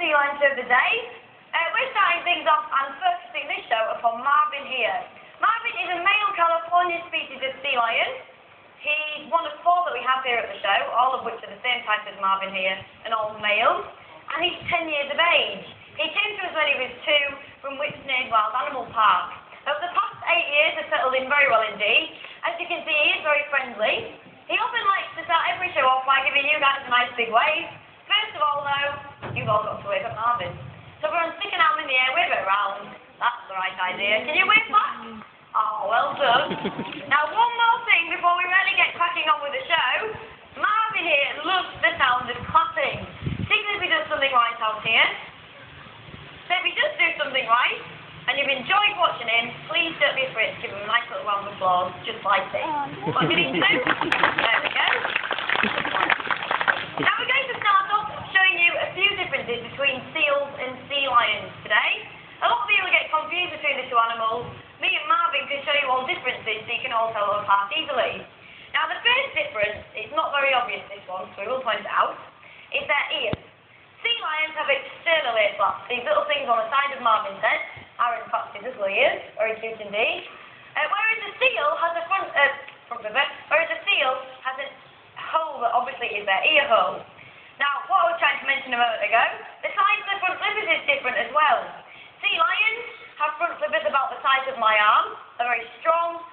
sea lions of the day. We're starting things off and focusing this show upon Marvin here. Marvin is a male California species of sea lion. He's one of 4 that we have here at the show, all of which are the same type as Marvin here, and all males. And he's 10 years of age. He came to us when he was 2 from Whitney Wild Animal Park. Over the past 8 years, has settled in very well indeed. As you can see, he is very friendly. He often likes to start every show off by giving you guys a nice big wave. First of all, though, you've all got to wave at Marvin. So everyone stick an arm in the air, wave it around. That's the right idea. Can you wave back? Oh, well done. Now, one more thing before we really get cracking on with the show. Marvin here loves the sound of clapping, particularly if he does something right out here. So if he does do something right, and you've enjoyed watching him, please don't be afraid to give him a nice little round of applause, just like this. What did he do? There we go. Now we're going to start off showing you a few differences between seals and sea lions today. A lot of you will get confused between the 2 animals. Me and Marvin can show you all differences so you can all tell them apart easily. Now the first difference, it's not very obvious this one, so we will point it out, is their ears. Sea lions have external ear flaps. These little things on the side of Marvin's head are in fact his little ears, very cute indeed. Whereas a seal has a front lip, whereas a seal has a hole that obviously is their ear hole. Now, what I was trying to mention a moment ago, the size of the front flippers is different as well. Sea lions have front flippers about the size of my arm. They're very strong,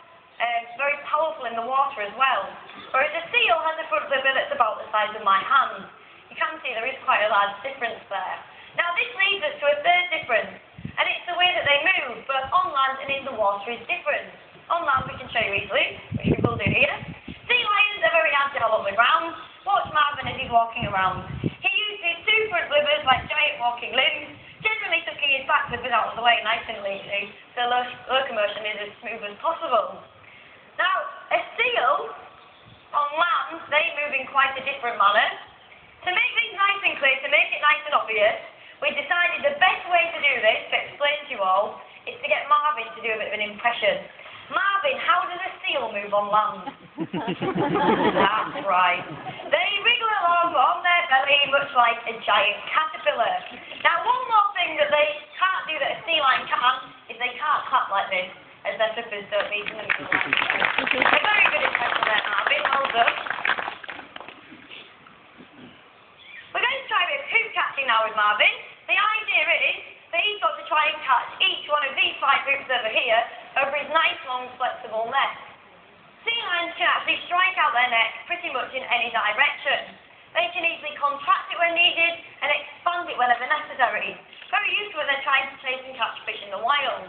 very powerful in the water as well. Whereas a seal has a front flipper that's about the size of my hand. You can see there is quite a large difference there. Now, this leads us to a third difference, and it's the way that they move, both on land and in the water is different. On land we can show you easily, which we will do here. Sea lions are very agile on the ground. Watch Marvin as he's walking around. He uses 2 front flippers like giant walking limbs, generally tucking his back flippers out of the way nice and neatly, so locomotion is as smooth as possible. Now, a seal, on land, they move in quite a different manner. To make things nice and clear, to make it nice and obvious, we decided the best way to do this, to explain to you all, is to get Marvin to do a bit of an impression. Marvin, how does a seal move on land? That's right. They wriggle along on their belly, much like a giant caterpillar. Now, one more thing that they can't do that a sea lion can, is they can't clap like this, as their flippers don't meet in the middle. A very good impression there, Marvin. Well done. We're going to try a bit of hoop catching now with Marvin. The idea is that he's got to try and catch each one of these 5 hoops over here over his nice, long, flexible neck. Sea lions can actually strike out their neck pretty much in any direction. They can easily contract it when needed and expand it whenever necessary. Very useful when they're trying to chase and catch fish in the wild.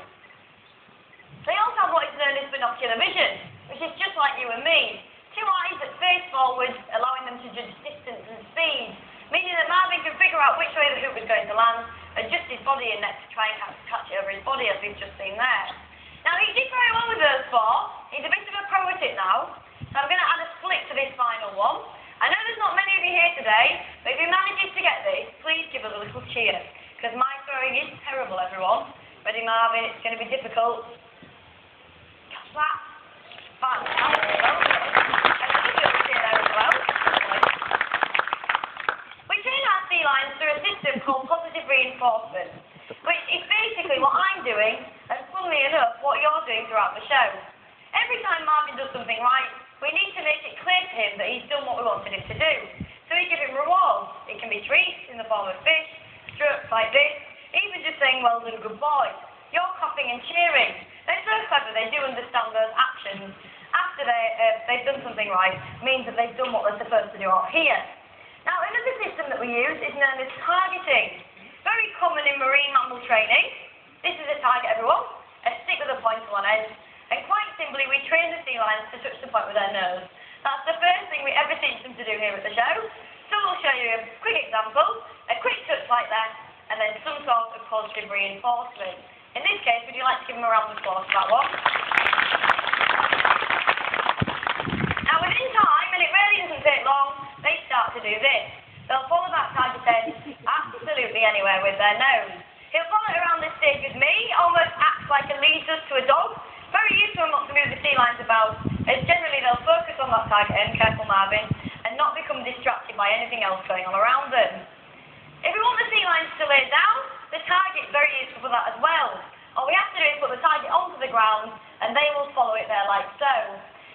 They also have what is known as binocular vision, which is just like you and me. 2 eyes that face forward, allowing them to judge distance and speed, meaning that Marvin can figure out which way the hoop is going to land, adjust his body and neck to try and catch it over his body, as we've just seen there. Now, he did very well with those 4. He's a bit of a pro at it now, so I'm going to add a split to this final one. I know there's not many of you here today, but if he manages to get this, please give us a little cheer, because my throwing is terrible, everyone. Ready, Marvin? It's going to be difficult. Catch that. Fantastic. Well done. A little cheer there as well. We train our sea lions through a system called positive reinforcement, which is basically what I'm doing, and funnily enough, what you're doing throughout the show. Every time Marvin does something right, we need to make it clear to him that he's done what we wanted him to do. So we give him rewards. It can be treats in the form of fish, strokes like this, even just saying, well done, good boy. You're clapping and cheering. They're so clever, they do understand those actions. After they've done something right, means that they've done what they're supposed to do out here. Now, another system that we use is known as targeting. Very common in marine mammal training. This is a target, everyone. A stick with a pointer on end. And quite simply, we train the sea lions to touch the point with their nose. That's the first thing we ever teach them to do here at the show. So we'll show you a quick example, a quick touch like that, and then some sort of positive reinforcement. In this case, would you like to give them a round of applause for that one? Now, within time, and it really doesn't take long, they start to do this. They'll follow that target end absolutely anywhere with their nose. He'll follow it around this stage with me, almost acts like a lead does to a dog. Very useful not to move the sea lions about, as generally they'll focus on that target end, careful Marvin, and not become distracted by anything else going on around them. If we want the sea lions to lay down, the target's very useful for that as well. All we have to do is put the target onto the ground and they will follow it there like so.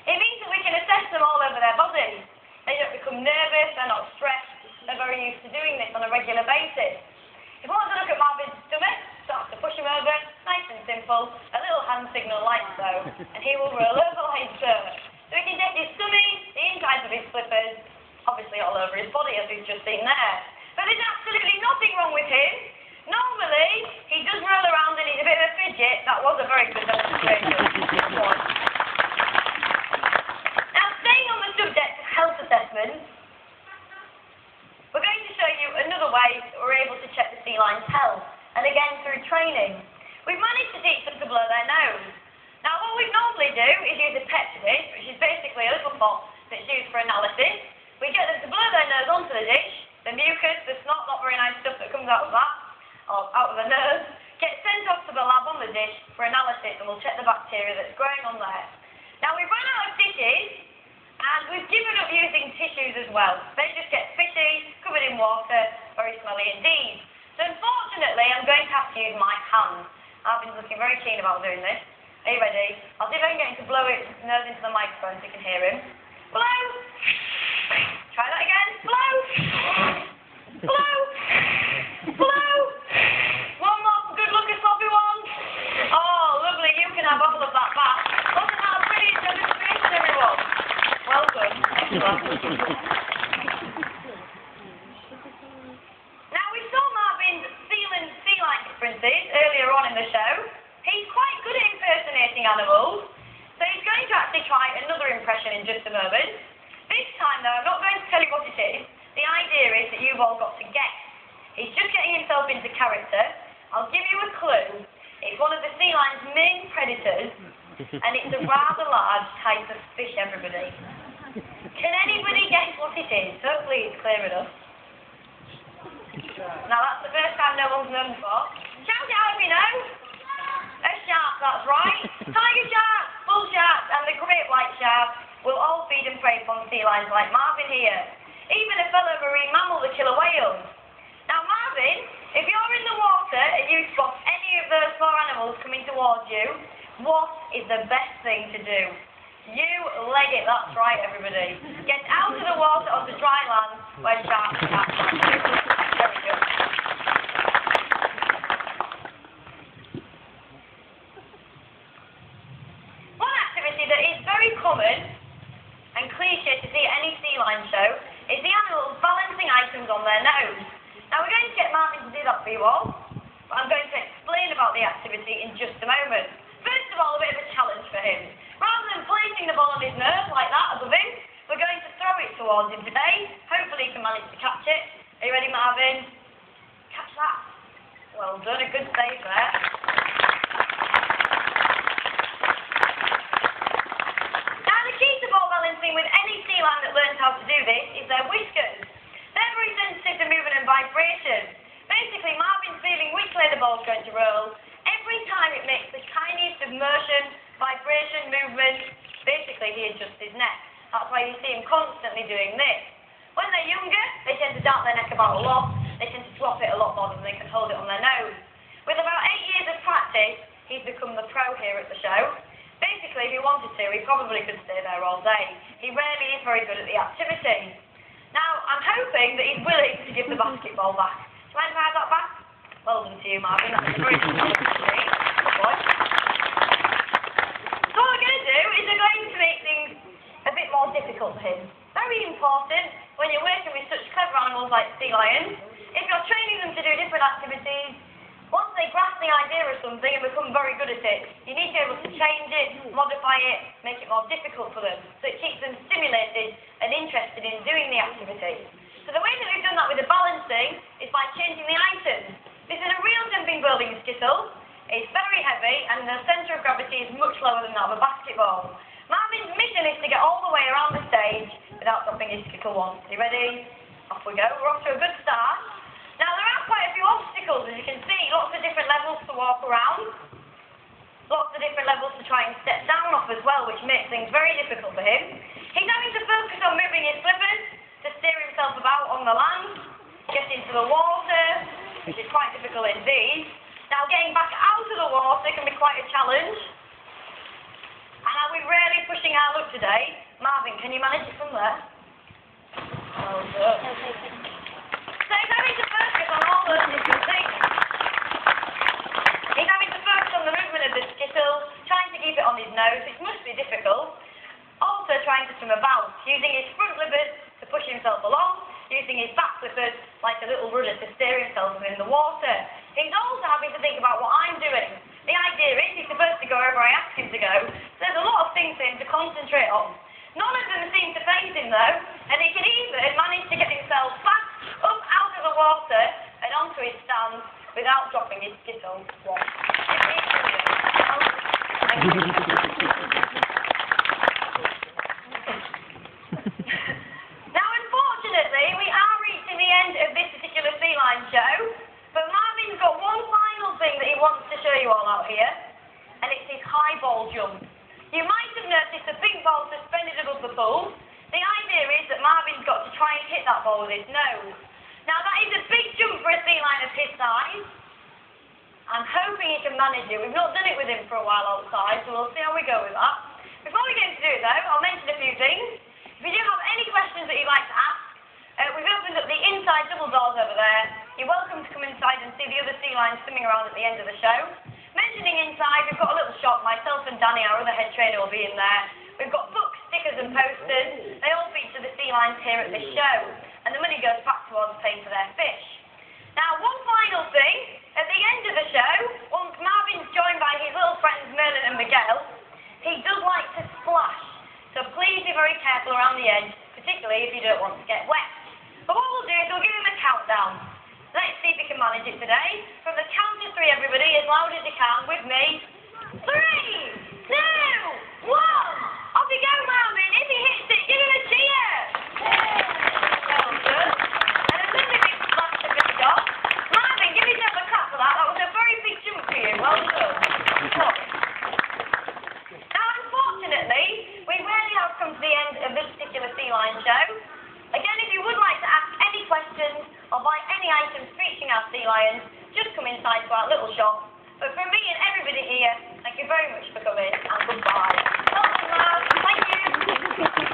It means that we can assess them all over their body. They don't become nervous, they're not stressed, they're very used to doing this on a regular basis. If we want to look at Marvin's stomach, start to push him over, nice and simple, a little hand signal like so, and he will roll over like so. So we can take his tummy, the insides of his flippers, obviously all over his body as we've just seen there. But there's absolutely nothing wrong with him. Normally, he does roll around and he's a bit of a fidget. That was a very good demonstration. Now, staying on the subject of health assessments, we're going to show you another way that we're able to check the sea lion's health, and again through training. We've managed to teach them to blow their nose. Now, what we normally do is use a petri dish, which is basically a little pot that's used for analysis. We get them to blow their nose onto the dish, the mucus, the snot, not very nice stuff that comes out of that, or out of the nose, gets sent off to the lab on the dish for analysis, and we'll check the bacteria that's growing on there. Now, we've run out of dishes, and we've given up using tissues as well. They just get fishy, covered in water, very smelly indeed. So unfortunately, I'm going to have to use my hands. Marvin's looking very keen about doing this. Are you ready? I'll see if I can get him to blow his nose into the microphone so you can hear him. Blow! Try that again. Blow! Blow! Blow! One more good look at sloppy one. Oh, lovely. You can have all of that back. Wasn't that a brilliant demonstration, everyone? Well done. Now, we saw Marvin's sea lion differences earlier on in the show. He's quite good at impersonating animals, so he's going to actually try another impression in just a moment. This time, though, I'm not going to tell you what it is. The idea is that you've all got to guess. He's just getting himself into character. I'll give you a clue. It's one of the sea lion's main predators, and it's a rather large type of fish, everybody. Can anybody guess what it is? Hopefully it's clear enough. Now, that's the first time no one's known before. Shout it out if you know. A shark, that's right. Tiger shark, bull shark, and the great white shark will all feed and prey upon sea lions like Marvin here. Even a fellow marine mammal, the killer whales. Now, Marvin, if you're in the water and you spot any of those four animals coming towards you, what is the best thing to do? You leg it, that's right, everybody. Get out of the water onto dry land where sharks are. Very good. One activity that is very common and cliche to see at any sea lion show is the animals balancing items on their nose. Now, we're going to get Marvin to do that for you all, but I'm going to explain about the activity in just a moment. First of all, a bit of a challenge for him. Rather than placing the ball on his nose like that above him, we're going to throw it towards him today. Hopefully he can manage to catch it. Are you ready, Marvin? Catch that. Well done, a good save there. Now, the key to ball balancing with any sea lion that learns how to do this is their whiskers. They're very sensitive to movement and vibration. Basically, Marvin's feeling which way the ball's going to roll. Every time it makes the tiniest of motion, vibration, movement, basically he adjusts his neck. That's why you see him constantly doing this. When they're younger, they tend to dart their neck about a lot. They tend to swap it a lot more than they can hold it on their nose. With about 8 years of practice, he's become the pro here at the show. Basically, if he wanted to, he probably could stay there all day. He really is very good at the activity. Now, I'm hoping that he's willing to give the basketball back. Do you mind if I have that back? Well done to you, Marvin. That's a very good boy. So what we're going to do is we're going to make things a bit more difficult for him. Very important when you're working with such clever animals like sea lions. If you're training them to do different activities, once they grasp the idea of something and become very good at it, you need to be able to change it, modify it, make it more difficult for them, so it keeps them stimulated and interested in doing the activity. So the way that we've done that with the balancing is by changing the items. This is a real jumping bowling skittle. It's very heavy and the centre of gravity is much lower than that of a basketball. Marvin's mission is to get all the way around the stage without dropping his skittle once. Are you ready? Off we go. We're off to a good start. Now, there are quite a few obstacles, as you can see, lots of different levels to walk around, lots of different levels to try and step down off as well, which makes things very difficult for him. He's having to focus on moving his flippers to steer himself about on the land. get into the water, which is quite difficult indeed. Now getting back out of the water can be quite a challenge. And are we really pushing our luck today? Marvin, can you manage it from there? Well done. So he's having to focus on all those different things. He's having to focus on the movement of the skittle, trying to keep it on his nose, which must be difficult. Also trying to swim about, using his front flippers to push himself along, using his back flippers like a little rudder to steer himself in the water. He's also having to think about what I'm doing. The idea is he's supposed to go wherever I ask him to go, so there's a lot of things for him to concentrate on. None of them seem to faze him though, and he can even manage to get himself back up out of the water and onto his stand without dropping his skittle once. Now unfortunately we are reaching the end of this particular sea lion show, but Marvin's got one final thing that he wants to show you all out here, and it's his high ball jump. You might have noticed a big ball suspended above the pool. The idea is that Marvin's got to try and hit that ball with his nose. Now that is a big jump for a sea lion of his size. I'm hoping he can manage it. We've not done it with him for a while outside, so we'll see how we go with that. Before we get to do it though, I'll mention a few things. If you do have any questions that you'd like to ask, we've opened up the inside double doors over there. You're welcome to come inside and see the other sea lions swimming around at the end of the show. Mentioning inside, we've got a little shop. Myself and Danny, our other head trainer, will be in there. We've got books, stickers and posters. They all feature the sea lions here at this show. And the money goes back towards paying for their fish. Now, one final thing. At the end of the show, once Marvin's joined by his little friends Merlin and Miguel, he does like to splash. So please be very careful around the edge, particularly if you don't want to get wet. But what we'll do is we'll give him a countdown. Let's see if we can manage it today. From the count of 3, everybody, as loud as you can, with me. 3, 2, 1. Off you go, Marvin. If he hits it, give him a cheer. Well done. And another big splash to finish off. Marvin, give yourself a clap for that. That was a very big jump for you. Well done. Now, unfortunately, we really have come to the end of this particular sea lion show. Again, if you would like to ask any questions or buy any items featuring our sea lions, just come inside to our little shop. But from me and everybody here, thank you very much for coming, and goodbye. Well done, Marv. Thank you.